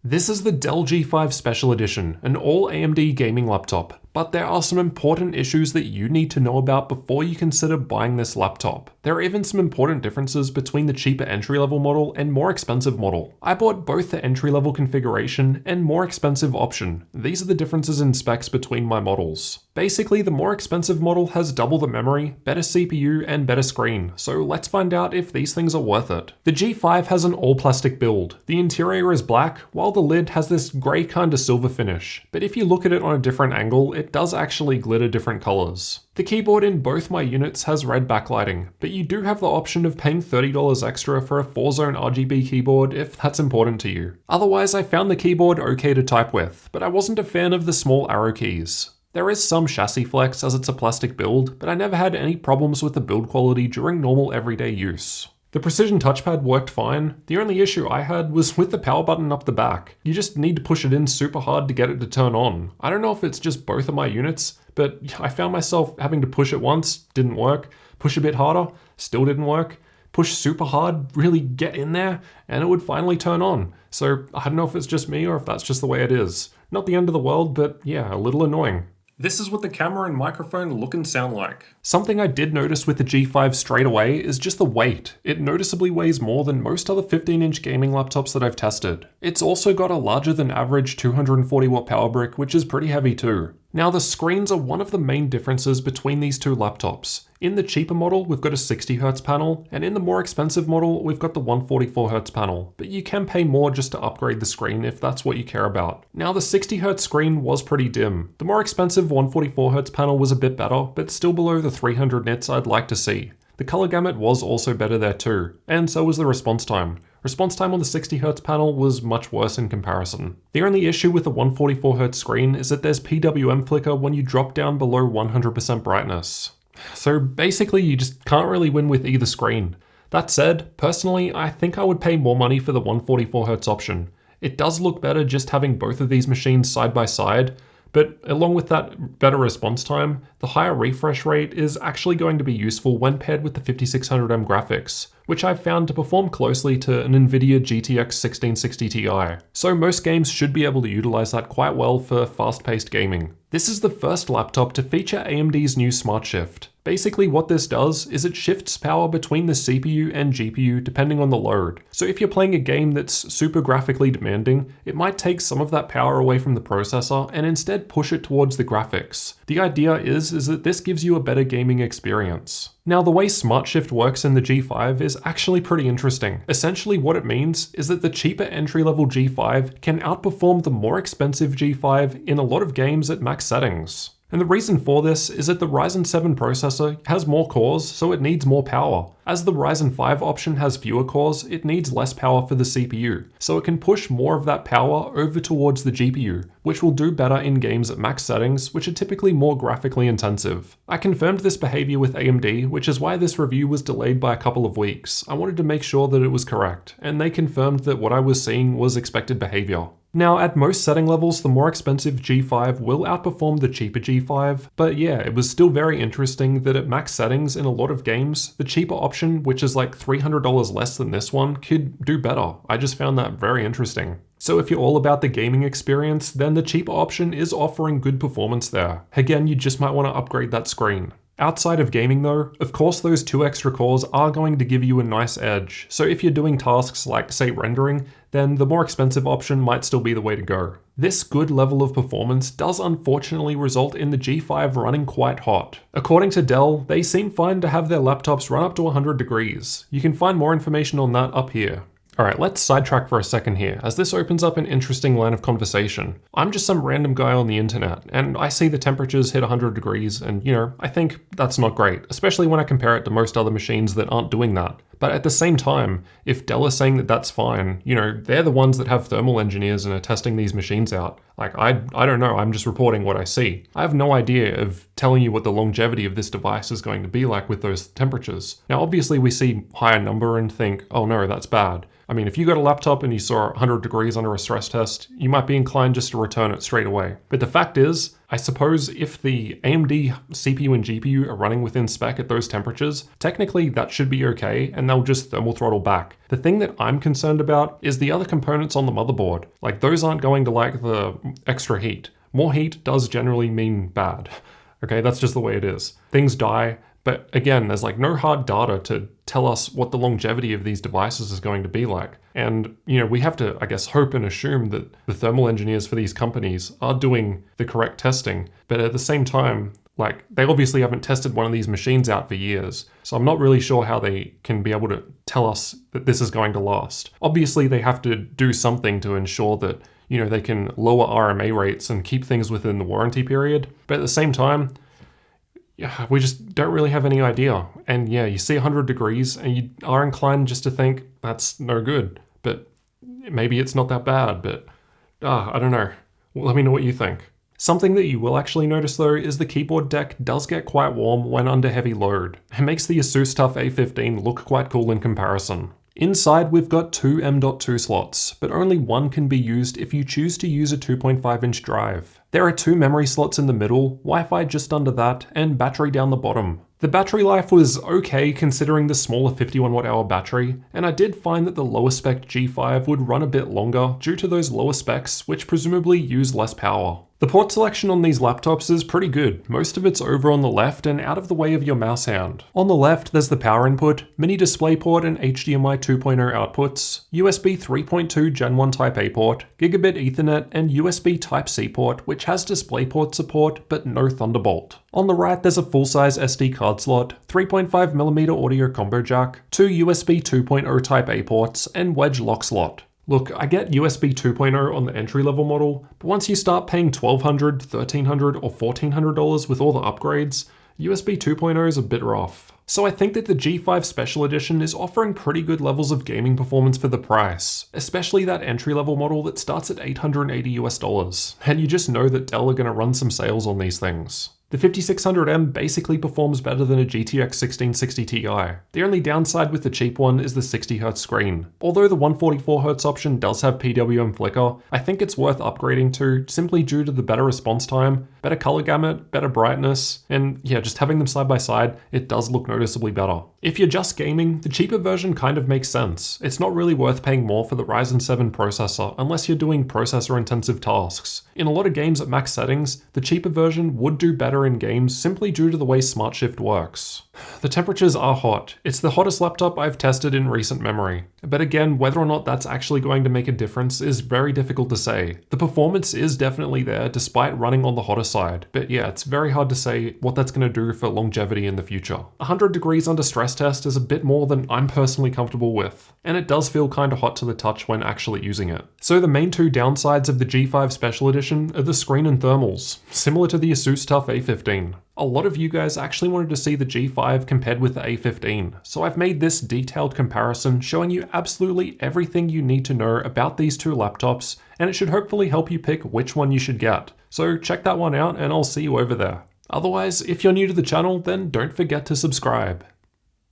This is the Dell G5 Special Edition, an all AMD gaming laptop, but there are some important issues that you need to know about before you consider buying this laptop. There are even some important differences between the cheaper entry-level model and more expensive model. I bought both the entry-level configuration and more expensive option. These are the differences in specs between my models. Basically, the more expensive model has double the memory, better CPU, and better screen, so let's find out if these things are worth it. The G5 has an all-plastic build. The interior is black, while the lid has this grey kinda silver finish, but if you look at it on a different angle, it does actually glitter different colours. The keyboard in both my units has red backlighting, but you do have the option of paying $30 extra for a 4-zone RGB keyboard if that's important to you. Otherwise, I found the keyboard okay to type with, but I wasn't a fan of the small arrow keys. There is some chassis flex as it's a plastic build, but I never had any problems with the build quality during normal everyday use. The precision touchpad worked fine. The only issue I had was with the power button up the back. You just need to push it in super hard to get it to turn on. I don't know if it's just both of my units, but I found myself having to push it once, didn't work. Push a bit harder, still didn't work. Push super hard, really get in there, and it would finally turn on. So I don't know if it's just me or if that's just the way it is. Not the end of the world, but yeah, a little annoying. This is what the camera and microphone look and sound like. Something I did notice with the G5 straight away is just the weight. It noticeably weighs more than most other 15-inch gaming laptops that I've tested. It's also got a larger than average 240 watt power brick, which is pretty heavy too. Now the screens are one of the main differences between these two laptops. In the cheaper model, we've got a 60Hz panel, and in the more expensive model, we've got the 144Hz panel, but you can pay more just to upgrade the screen if that's what you care about. Now the 60Hz screen was pretty dim. The more expensive 144Hz panel was a bit better, but still below the 300 nits I'd like to see. The color gamut was also better there too, and so was the response time. Response time on the 60Hz panel was much worse in comparison. The only issue with the 144Hz screen is that there's PWM flicker when you drop down below 100% brightness. So basically you just can't really win with either screen. That said, personally I think I would pay more money for the 144Hz option. It does look better just having both of these machines side by side, but along with that better response time, the higher refresh rate is actually going to be useful when paired with the 5600M graphics, which I've found to perform closely to an NVIDIA GTX 1660 Ti. So most games should be able to utilize that quite well for fast-paced gaming. This is the first laptop to feature AMD's new SmartShift. Basically what this does is it shifts power between the CPU and GPU depending on the load. So if you're playing a game that's super graphically demanding, it might take some of that power away from the processor and instead push it towards the graphics. The idea is that this gives you a better gaming experience. Now the way SmartShift works in the G5 is actually pretty interesting. Essentially what it means is that the cheaper entry-level G5 can outperform the more expensive G5 in a lot of games at max settings. And the reason for this is that the Ryzen 7 processor has more cores, so it needs more power. As the Ryzen 5 option has fewer cores, it needs less power for the CPU, so it can push more of that power over towards the GPU, which will do better in games at max settings, which are typically more graphically intensive. I confirmed this behavior with AMD, which is why this review was delayed by a couple of weeks. I wanted to make sure that it was correct, and they confirmed that what I was seeing was expected behavior. Now, at most setting levels, the more expensive G5 will outperform the cheaper G5, but yeah, it was still very interesting that at max settings in a lot of games, the cheaper option, which is like $300 less than this one, could do better. I just found that very interesting. So if you're all about the gaming experience, then the cheaper option is offering good performance there. Again, you just might want to upgrade that screen. Outside of gaming though, of course those 2 extra cores are going to give you a nice edge, so if you're doing tasks like, say, rendering, then the more expensive option might still be the way to go. This good level of performance does unfortunately result in the G5 running quite hot. According to Dell, they seem fine to have their laptops run up to 100 degrees. You can find more information on that up here. Alright, let's sidetrack for a second here, as this opens up an interesting line of conversation. I'm just some random guy on the internet, and I see the temperatures hit 100 degrees, and I think that's not great, especially when I compare it to most other machines that aren't doing that. But at the same time, if Dell is saying that that's fine, they're the ones that have thermal engineers and are testing these machines out. Like, I don't know, I'm just reporting what I see. I have no idea of telling you what the longevity of this device is going to be like with those temperatures. Now, obviously we see higher number and think, oh no, that's bad. I mean, if you got a laptop and you saw 100 degrees under a stress test, you might be inclined just to return it straight away. But the fact is, I suppose if the AMD CPU and GPU are running within spec at those temperatures, technically that should be okay and they'll just thermal throttle back. The thing that I'm concerned about is the other components on the motherboard. Like, those aren't going to like the extra heat. More heat does generally mean bad. Okay, that's just the way it is. Things die, but again, there's like no hard data to tell us what the longevity of these devices is going to be like. And, you know, we have to, I guess, hope and assume that the thermal engineers for these companies are doing the correct testing. But at the same time, like, they obviously haven't tested one of these machines out for years. So I'm not really sure how they can be able to tell us that this is going to last. Obviously, they have to do something to ensure that, you know, they can lower RMA rates and keep things within the warranty period. But at the same time, yeah, we just don't really have any idea. And yeah, you see 100 degrees and you are inclined just to think that's no good. But maybe it's not that bad, but I don't know. Well, let me know what you think. Something that you will actually notice though is the keyboard deck does get quite warm when under heavy load. It makes the Asus TUF A15 look quite cool in comparison. Inside we've got two M.2 slots, but only one can be used if you choose to use a 2.5-inch drive. There are two memory slots in the middle, Wi-Fi just under that, and battery down the bottom. The battery life was okay considering the smaller 51 watt-hour battery, and I did find that the lower spec G5 would run a bit longer due to those lower specs, which presumably use less power. The port selection on these laptops is pretty good. Most of it's over on the left and out of the way of your mouse hand. On the left, there's the power input, mini DisplayPort and HDMI 2.0 outputs, USB 3.2 Gen 1 Type A port, Gigabit Ethernet, and USB Type-C port, which has DisplayPort support, but no Thunderbolt. On the right, there's a full-size SD card slot, 3.5mm audio combo jack, two USB 2.0 Type A ports, and wedge lock slot. Look, I get USB 2.0 on the entry-level model, but once you start paying $1,200, $1,300, or $1,400 with all the upgrades, USB 2.0 is a bit rough. So I think that the G5 Special Edition is offering pretty good levels of gaming performance for the price, especially that entry-level model that starts at $880 US. And you just know that Dell are going to run some sales on these things. The 5600M basically performs better than a GTX 1660 Ti. The only downside with the cheap one is the 60Hz screen. Although the 144Hz option does have PWM flicker, I think it's worth upgrading to simply due to the better response time, better color gamut, better brightness, and yeah, just having them side by side, it does look noticeably better. If you're just gaming, the cheaper version kind of makes sense. It's not really worth paying more for the Ryzen 7 processor unless you're doing processor-intensive tasks. In a lot of games at max settings, the cheaper version would do better in games simply due to the way SmartShift works. The temperatures are hot. It's the hottest laptop I've tested in recent memory. But again, whether or not that's actually going to make a difference is very difficult to say. The performance is definitely there despite running on the hotter side. But yeah, it's very hard to say what that's going to do for longevity in the future. 100 degrees under stress test is a bit more than I'm personally comfortable with. And it does feel kind of hot to the touch when actually using it. So the main two downsides of the G5 Special Edition are the screen and thermals, similar to the Asus TUF A15. A lot of you guys actually wanted to see the G5 compared with the A15, so I've made this detailed comparison showing you absolutely everything you need to know about these two laptops, and it should hopefully help you pick which one you should get. So check that one out and I'll see you over there. Otherwise, if you're new to the channel, then don't forget to subscribe.